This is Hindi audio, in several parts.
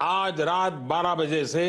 आज रात 12 बजे से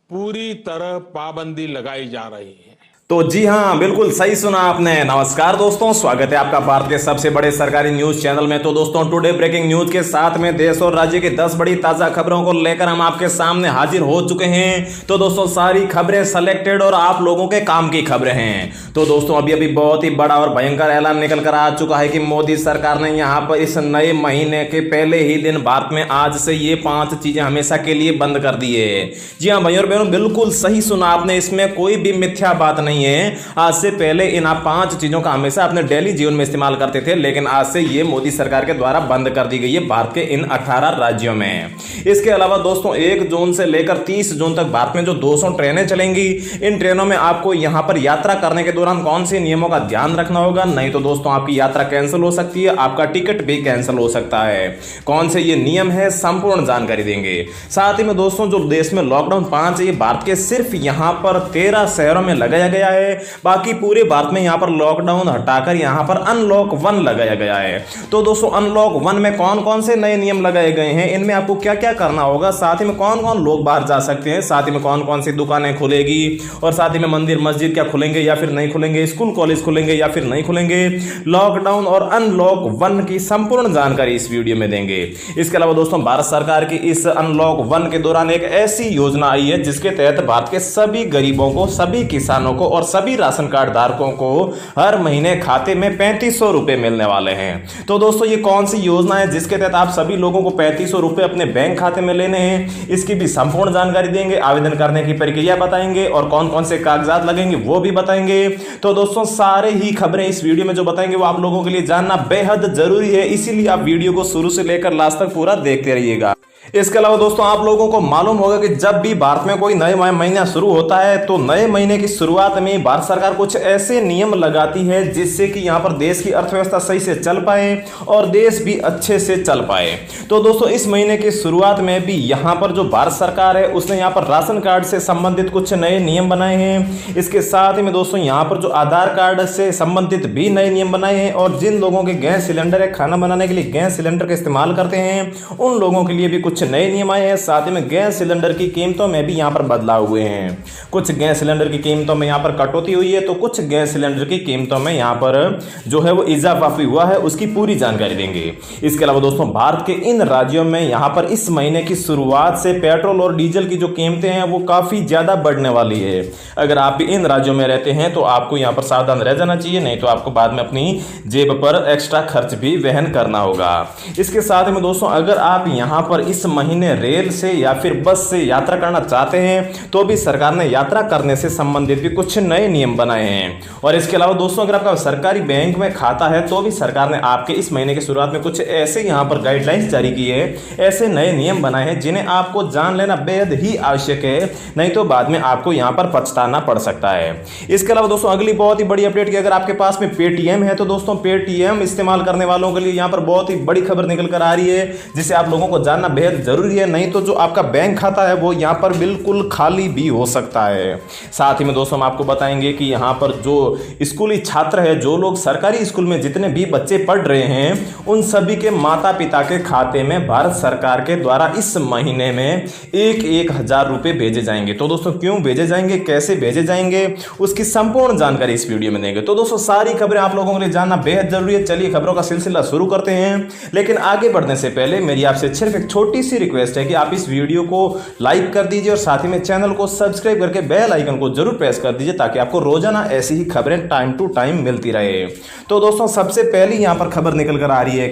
पूरी तरह पाबंदी लगाई जा रही है। तो जी हाँ, बिल्कुल सही सुना आपने। नमस्कार दोस्तों, स्वागत है आपका भारत के सबसे बड़े सरकारी न्यूज चैनल में। तो दोस्तों, टुडे ब्रेकिंग न्यूज के साथ में देश और राज्य की 10 बड़ी ताजा खबरों को लेकर हम आपके सामने हाजिर हो चुके हैं। तो दोस्तों, सारी खबरें सेलेक्टेड और आप लोगों के काम की खबरें हैं। तो दोस्तों, अभी बहुत ही बड़ा और भयंकर ऐलान निकल कर आ चुका है कि मोदी सरकार ने यहाँ पर इस नए महीने के पहले ही दिन भारत में आज से ये 5 चीजें हमेशा के लिए बंद कर दी है। जी हाँ भाइयों और बहनों, बिल्कुल सही सुना आपने, इसमें कोई भी मिथ्या बात नहीं है। आज से पहले इन आप 5 चीजों का हमेशा अपने डेली जीवन में इस्तेमाल करते थे, लेकिन आज से ये मोदी सरकार के द्वारा बंद कर दी गई है भारत के इन 18 राज्यों में। इसके अलावा दोस्तों, 1 जून से लेकर 30 जून तक भारत में जो 200 ट्रेनें चलेंगी, इन ट्रेनों में आपको यहां पर यात्रा करने के दौरान कौन से नियमों का ध्यान रखना होगा, नहीं तो दोस्तों आपकी यात्रा कैंसिल हो सकती है, आपका टिकट भी कैंसिल हो सकता है। कौन से ये नियम है, संपूर्ण जानकारी देंगे। साथ ही में दोस्तों, जो देश में लॉकडाउन 5 है, ये भारत के सिर्फ यहां पर 13 शहरों में लगाया गया है। बाकी पूरे भारत में यहां पर लॉकडाउन हटाकर यहां पर अनलॉक 1 लगाया गया है। तो दोस्तों, अनलॉक 1 में कौन कौन से नए नियम लगाए गए हैं, इनमें आपको क्या क्या करना होगा, साथ ही में कौन कौन लोग बाहर जा सकते हैं, साथ ही में कौन कौन सी दुकानें खुलेगी, और साथ ही में मंदिर मस्जिद क्या खुलेंगे या फिर नहीं खुलेंगे, स्कूल कॉलेज खुलेंगे या फिर नहीं खुलेंगे, लॉकडाउन और अनलॉक 1 की संपूर्ण जानकारी इस वीडियो में देंगे। इसके अलावा दोस्तों, भारत सरकार की इस अनलॉक 1 के दौरान एक ऐसी योजना आई है जिसके तहत भारत के सभी गरीबों को, सभी किसानों को और सभी राशन कार्ड धारकों को हर महीने खाते में 3500 रुपए मिलने वाले हैं। तो दोस्तों, ये कौन सी योजना है जिसके तहत आप सभी लोगों को 3500 रुपए अपने बैंक खाते में लेने हैं, इसकी भी संपूर्ण जानकारी देंगे। आवेदन करने की प्रक्रिया बताएंगे और कौन कौन से कागजात लगेंगे वो भी बताएंगे। तो दोस्तों, सारे ही खबरें इस वीडियो में जो बताएंगे वो आप लोगों के लिए जानना बेहद जरूरी है, इसीलिए आप वीडियो को शुरू से लेकर लास्ट तक पूरा देखते रहिएगा। इसके अलावा दोस्तों, आप लोगों को मालूम होगा कि जब भी भारत में कोई नए महीना शुरू होता है तो नए महीने की शुरुआत में भारत सरकार कुछ ऐसे नियम लगाती है जिससे कि यहां पर देश की अर्थव्यवस्था सही से चल पाए और देश भी अच्छे से चल पाए। तो दोस्तों, इस महीने की शुरुआत में भी यहां पर जो भारत सरकार है उसने यहां पर राशन कार्ड से संबंधित कुछ नए नियम बनाए हैं। इसके साथ ही में दोस्तों, यहां पर जो आधार कार्ड से संबंधित भी नए नियम बनाए हैं, और जिन लोगों के गैस सिलेंडर है, खाना बनाने के लिए गैस सिलेंडर का इस्तेमाल करते हैं, उन लोगों के लिए भी कुछ नए नियम आए हैं। साथ ही में गैस सिलेंडर की कीमतों में भी यहां पर बदलाव हुए हैं। कुछ गैस सिलेंडर की कीमतों में यहां पर कटौती हुई है, तो कुछ गैस सिलेंडर की कीमतों में यहां पर जो है वो इजाफा भी हुआ है, उसकी पूरी जानकारी देंगे। इसके अलावा दोस्तों, भारत के इन राज्यों में यहां पर इस महीने की शुरुआत से पेट्रोल और डीजल की जो कीमतें हैं वो काफी ज्यादा बढ़ने वाली है। अगर आप इन राज्यों में रहते हैं तो आपको यहां पर सावधान रह जाना चाहिए, नहीं तो आपको बाद में अपनी जेब पर एक्स्ट्रा खर्च भी वहन करना होगा। इसके साथ में दोस्तों, अगर आप यहां पर इस महीने रेल से या फिर बस से यात्रा करना चाहते हैं तो भी सरकार ने यात्रा करने से संबंधित भी कुछ नए नियम बनाए हैं। और इसके अलावा दोस्तों, अगर आपका सरकारी बैंक में खाता है तो भी सरकार ने आपके इस महीने की शुरुआत में कुछ ऐसे यहां पर गाइडलाइंस जारी की है, ऐसे नए नियम बनाए हैं जिन्हें आपको जान लेना बेहद ही आवश्यक है, नहीं तो बाद में आपको यहां पर पछताना पड़ सकता है। इसके अलावा दोस्तों, अगली बहुत ही बड़ी अपडेट की, अगर आपके पास में पेटीएम है तो दोस्तों, पेटीएम इस्तेमाल करने वालों के लिए यहां पर बहुत ही बड़ी खबर निकल कर आ रही है जिसे आप लोगों को जानना बेहद जरूरी है, नहीं तो जो आपका बैंक खाता है वो यहां पर बिल्कुल खाली भी हो सकता है। साथ ही में दोस्तों, हम आपको बताएंगे कि यहां पर जो स्कूली छात्र है, जो लोग सरकारी स्कूल में जितने भी बच्चे पढ़ रहे हैं, उन सभी के माता पिता के खाते में भारत सरकार के द्वारा इस महीने में 1,000 रुपए भेजे जाएंगे। तो दोस्तों, क्यों भेजे जाएंगे, कैसे भेजे जाएंगे, उसकी संपूर्ण जानकारी इस वीडियो में देंगे। तो दोस्तों, सारी खबरें आप लोगों के लिए जानना बेहद जरूरी है। चलिए खबरों का सिलसिला शुरू करते हैं, लेकिन आगे बढ़ने से पहले मेरी आपसे सिर्फ एक छोटी सी रिक्वेस्ट है कि आप इस वीडियो को लाइक कर दीजिए और साथ ही में चैनल को सब्सक्राइब करके बेल आइकन को जरूर प्रेस कर दीजिए ताकि आपको रोजाना ऐसी ही खबरें टाइम टू टाइम मिलती रहे। तो दोस्तों, सबसे पहली यहां पर खबर निकल कर आ रही है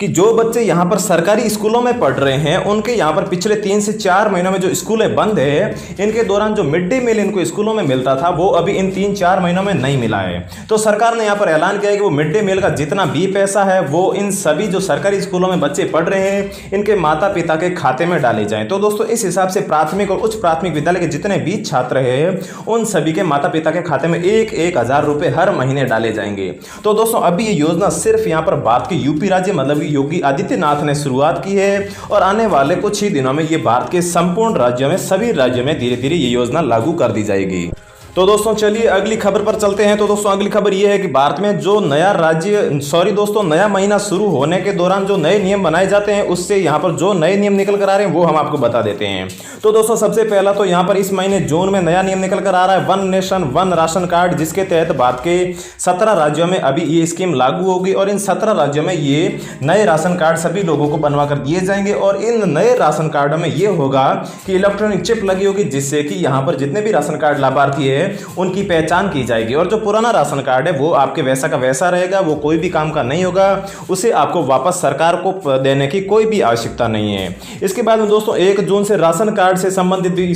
कि जो बच्चे यहाँ पर सरकारी स्कूलों में पढ़ रहे हैं उनके यहाँ पर पिछले 3 से 4 महीनों में जो स्कूलें बंद है, इनके दौरान जो मिड डे मील इनको स्कूलों में मिलता था वो अभी इन 3-4 महीनों में नहीं मिला है। तो सरकार ने यहाँ पर ऐलान किया है कि वो मिड डे मील का जितना भी पैसा है वो इन सभी जो सरकारी स्कूलों में बच्चे पढ़ रहे हैं इनके माता पिता के खाते में डाले जाएं। तो दोस्तों, इस हिसाब से प्राथमिक और उच्च प्राथमिक विद्यालय के जितने भी छात्र हैं उन सभी के माता पिता के खाते में 1,000 रुपए हर महीने डाले जाएंगे। तो दोस्तों, अभी ये योजना सिर्फ यहाँ पर भारत के यूपी राज्य मतलब योगी आदित्यनाथ ने शुरुआत की है और आने वाले कुछ ही दिनों में ये भारत के संपूर्ण राज्यों में, सभी राज्यों में धीरे धीरे ये योजना लागू कर दी जाएगी। तो दोस्तों चलिए अगली खबर पर चलते हैं। तो दोस्तों अगली खबर यह है कि भारत में जो नया महीना शुरू होने के दौरान जो नए नियम बनाए जाते हैं, उससे यहाँ पर जो नए नियम निकल कर आ रहे हैं वो हम आपको बता देते हैं। तो दोस्तों सबसे पहला तो यहाँ पर इस महीने जून में नया नियम निकल कर आ रहा है, one nation one ration card, जिसके तहत भारत के 17 राज्यों में अभी ये स्कीम लागू होगी और इन 17 राज्यों में ये नए राशन कार्ड सभी लोगों को बनवा कर दिए जाएंगे। और इन नए राशन कार्डों में ये होगा कि इलेक्ट्रॉनिक चिप लगी होगी, जिससे कि यहाँ पर जितने भी राशन कार्ड लाभार्थी है उनकी पहचान की जाएगी। और जो पुराना राशन कार्ड है वो आपके वैसा का वैसा रहेगा, वो कोई भी काम का नहीं होगा, उसे आपको वापस सरकार को देने की कोई भी आवश्यकता नहीं है। इसके बाद में दोस्तों 1 जून से राशन कार्ड से संबंधित भी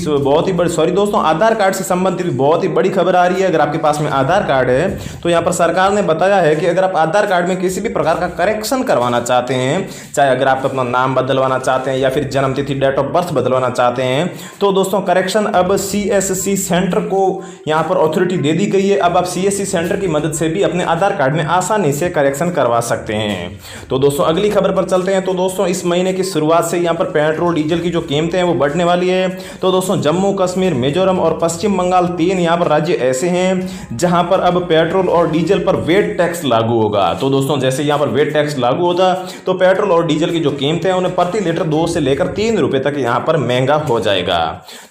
आधार कार्ड से संबंधित भी बहुत ही बड़ी खबर आ रही है। अगर आपके पास में आधार कार्ड है तो यहाँ पर सरकार ने बताया है कि अगर आप आधार कार्ड में किसी भी प्रकार का करेक्शन करवाना चाहते हैं, चाहे अगर आप अपना नाम बदलवाना चाहते हैं या फिर जन्म तिथि डेट ऑफ बर्थ बदलवाना चाहते हैं, तो दोस्तों करेक्शन अब CSC सेंटर को यहाँ पर अथॉरिटी दे दी गई है। अब आप CSC सेंटर की मदद से भी अपने आधार कार्ड में आसानी से करेक्शन करवा सकते हैं। तो दोस्तों अगली खबर पर चलते हैं। तो दोस्तों इस महीने की शुरुआत से यहाँ पर पेट्रोल डीजल की जो कीमतें हैं वो बढ़ने वाली है। तो दोस्तों जम्मू कश्मीर, मिजोरम और पश्चिम बंगाल 3 यहाँ पर राज्य ऐसे हैं जहां पर अब पेट्रोल और डीजल पर वेट टैक्स लागू होगा। तो दोस्तों जैसे यहाँ पर वेट टैक्स लागू होता तो पेट्रोल और डीजल की जो कीमतें हैं उन्हें प्रति लीटर 2 से लेकर 3 रुपए तक यहाँ पर महंगा हो जाएगा।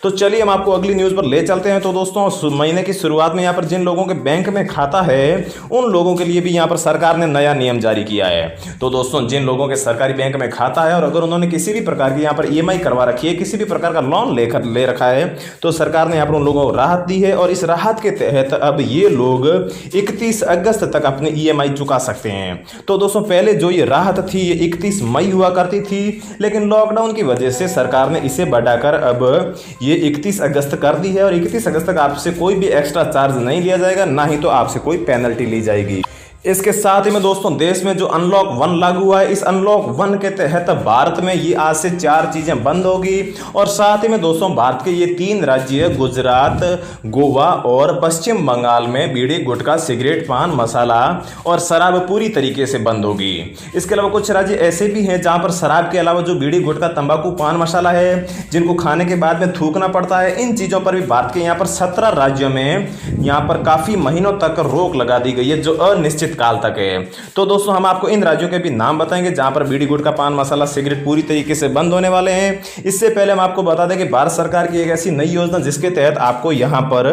तो चलिए हम आपको अगली न्यूज पर ले चलते हैं। तो दोस्तों महीने की शुरुआत में यहाँ पर जिन लोगों के बैंक में खाता है उन लोगों के लिए भी यहाँ पर सरकार ने नया नियम जारी किया है। तो दोस्तों जिन लोगों के सरकारी बैंक में खाता है और अगर उन्होंने किसी भी प्रकार की यहाँ पर EMI करवा रखी है, किसी भी प्रकार का लोन ले रखा है, तो सरकार ने यहाँ पर उन लोगों को राहत दी है। और इस राहत के तहत अब ये लोग 31 अगस्त तक अपने EMI चुका सकते हैं। तो दोस्तों पहले जो ये राहत थी ये 31 मई हुआ करती थी, लेकिन लॉकडाउन की वजह से सरकार ने इसे बढ़ाकर अब ये 31 अगस्त कर दी है। और 31 अगस्त तक आपसे कोई भी एक्स्ट्रा चार्ज नहीं लिया जाएगा, ना ही तो आपसे कोई पेनल्टी ली जाएगी। इसके साथ ही में दोस्तों देश में जो अनलॉक 1 लागू हुआ है, इस अनलॉक 1 के तहत भारत में ये आज से 4 चीजें बंद होगी। और साथ ही में दोस्तों भारत के ये 3 राज्य गुजरात, गोवा और पश्चिम बंगाल में बीड़ी, गुटखा, सिगरेट, पान मसाला और शराब पूरी तरीके से बंद होगी। इसके अलावा कुछ राज्य ऐसे भी हैं जहां पर शराब के अलावा जो बीड़ी, गुटखा, तंबाकू, पान मसाला है, जिनको खाने के बाद में थूकना पड़ता है, इन चीजों पर भी भारत के यहाँ पर 17 राज्यों में यहाँ पर काफी महीनों तक रोक लगा दी गई है, जो अनिश्चित काल तक है। तो दोस्तों हम आपको इन राज्यों के भी नाम बताएंगे जहां पर बीड़ी, गुटखा, पान मसाला, सिगरेट पूरी तरीके से बंद होने वाले हैं। इससे पहले हम आपको बता दें कि भारत सरकार की एक ऐसी नई योजना जिसके तहत आपको यहां पर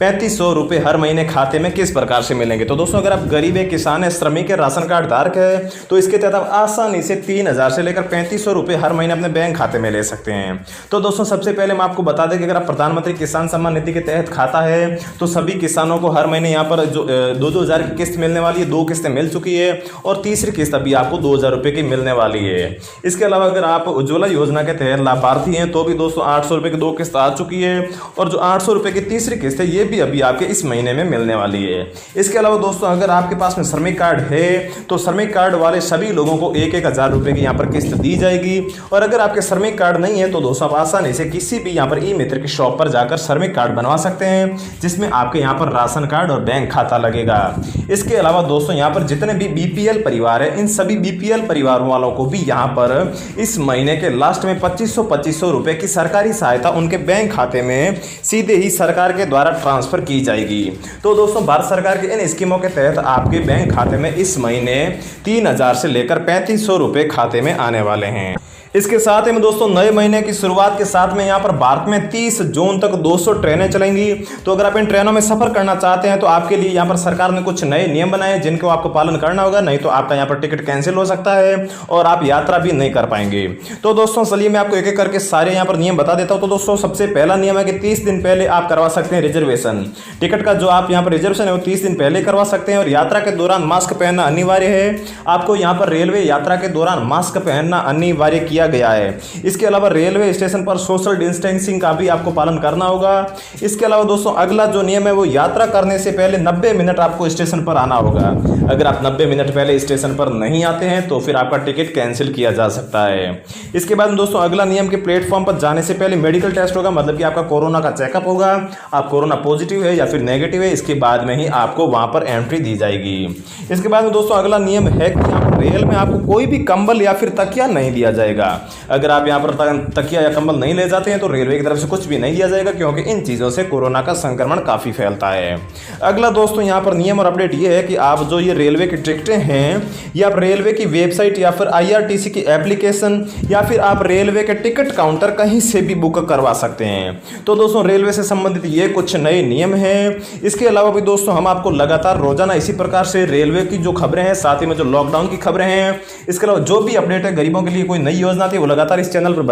3500 रुपए हर महीने खाते में किस प्रकार से मिलेंगे। तो दोस्तों अगर आप गरीब है, किसान है, श्रमिक है, राशन कार्ड धारक है, तो इसके तहत आप आसानी से 3000 से लेकर 3500 रुपए हर महीने अपने बैंक खाते में ले सकते हैं। तो दोस्तों सबसे पहले हम आपको बता दें कि अगर आप प्रधानमंत्री किसान सम्मान निधि के तहत खाता है तो सभी किसानों को हर महीने यहाँ पर जो 2-2000 की किस्त मिलने वाली है, 2 किस्तें मिल चुकी है और तीसरी किस्त अभी आपको 2000 रुपए की मिलने वाली है। इसके अलावा अगर आप उज्ज्वला योजना के तहत लाभार्थी हैं तो भी दोस्तों 800 रुपए की 2 किस्त आ चुकी है और जो 800 रुपए की तीसरी किस्त है ये भी अभी आपके इस महीने में मिलने वाली है। इसके अलावा दोस्तों अगर आपके पास में श्रमिक कार्ड है तो श्रमिक कार्ड वाले सभी लोगों को 1000 रुपए की यहाँ पर किस्त दी जाएगी। और अगर आपके श्रमिक कार्ड नहीं है तो दोस्तों आप आसानी से किसी भी यहाँ पर ई-मित्र की शॉप पर जाकर श्रमिक कार्ड बनवा सकते हैं, जिसमें आपके यहाँ पर राशन कार्ड और बैंक खाता लगेगा। इसके अलावा दोस्तों यहाँ पर जितने भी BPL परिवार है, इन सभी BPL परिवारों वालों को भी यहाँ पर इस महीने के लास्ट में 2500 रुपए की सरकारी सहायता उनके बैंक खाते में सीधे ही सरकार के द्वारा ट्रांसफर की जाएगी। तो दोस्तों भारत सरकार की इन स्कीमों के तहत आपके बैंक खाते में इस महीने 3000 से लेकर 3500 रुपए खाते में आने वाले हैं। इसके साथ ही में दोस्तों नए महीने की शुरुआत के साथ में यहाँ पर भारत में 30 जून तक 200 ट्रेनें चलेंगी। तो अगर आप इन ट्रेनों में सफर करना चाहते हैं तो आपके लिए यहाँ पर सरकार ने कुछ नए नियम बनाए जिनको आपको पालन करना होगा, नहीं तो आपका यहाँ पर टिकट कैंसिल हो सकता है और आप यात्रा भी नहीं कर पाएंगे। तो दोस्तों चलिए मैं आपको एक एक करके सारे यहाँ पर नियम बता देता हूँ। तो दोस्तों सबसे पहला नियम है कि 30 दिन पहले आप करवा सकते हैं रिजर्वेशन। टिकट का जो आप यहाँ पर रिजर्वेशन है वो 30 दिन पहले करवा सकते हैं। और यात्रा के दौरान मास्क पहनना अनिवार्य है। आपको यहाँ पर रेलवे यात्रा के दौरान मास्क पहनना अनिवार्य किया गया है। इसके अलावा रेलवे स्टेशन पर सोशल डिस्टेंसिंग का भी आपको पालन करना होगा। इसके अलावा दोस्तों अगला जो नियम है वो यात्रा करने से पहले 90 मिनट आपको स्टेशन पर आना होगा। अगर आप 90 मिनट पहले स्टेशन पर नहीं आते हैं तो फिर आपका टिकट कैंसिल किया जा सकता है। इसके बाद दोस्तों अगला नियम के प्लेटफॉर्म पर जाने से पहले मेडिकल टेस्ट होगा, मतलब कि आपका कोरोना का चेकअप होगा। आप कोरोना पॉजिटिव है या फिर नेगेटिव है, इसके बाद में ही आपको वहां पर एंट्री दी जाएगी। इसके बाद में दोस्तों अगला नियम है कि रेल में आपको कोई भी कंबल या फिर तकिया नहीं दिया जाएगा। अगर आप यहाँ पर तकिया या कंबल नहीं ले जाते हैं तो रेलवे की तरफ से कुछ भी नहीं दिया जाएगा, क्योंकि इन चीज़ों से कोरोना का संक्रमण काफ़ी फैलता है। अगला दोस्तों यहाँ पर नियम और अपडेट ये है कि आप जो ये रेलवे की टिकटें हैं ये आप रेलवे की वेबसाइट या फिर IRTC की एप्लीकेशन या फिर आप रेलवे के टिकट काउंटर कहीं से भी बुक करवा सकते हैं। तो दोस्तों रेलवे से संबंधित ये कुछ नए नियम हैं। इसके अलावा भी दोस्तों हम आपको लगातार रोजाना इसी प्रकार से रेलवे की जो खबरें हैं, साथ ही में जो लॉकडाउन की खबरें हैं, इसके अलावा जो भी अपडेट है गरीबों के लिए कोई नई योजना थी वो लगातार इस चैनल पर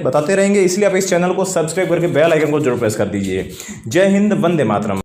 बताते रहेंगे। इसलिए आप इस चैनल को सब्सक्राइब करके बेल आइकन को जरूर प्रेस कर दीजिए। जय हिंद, वंदे मातरम।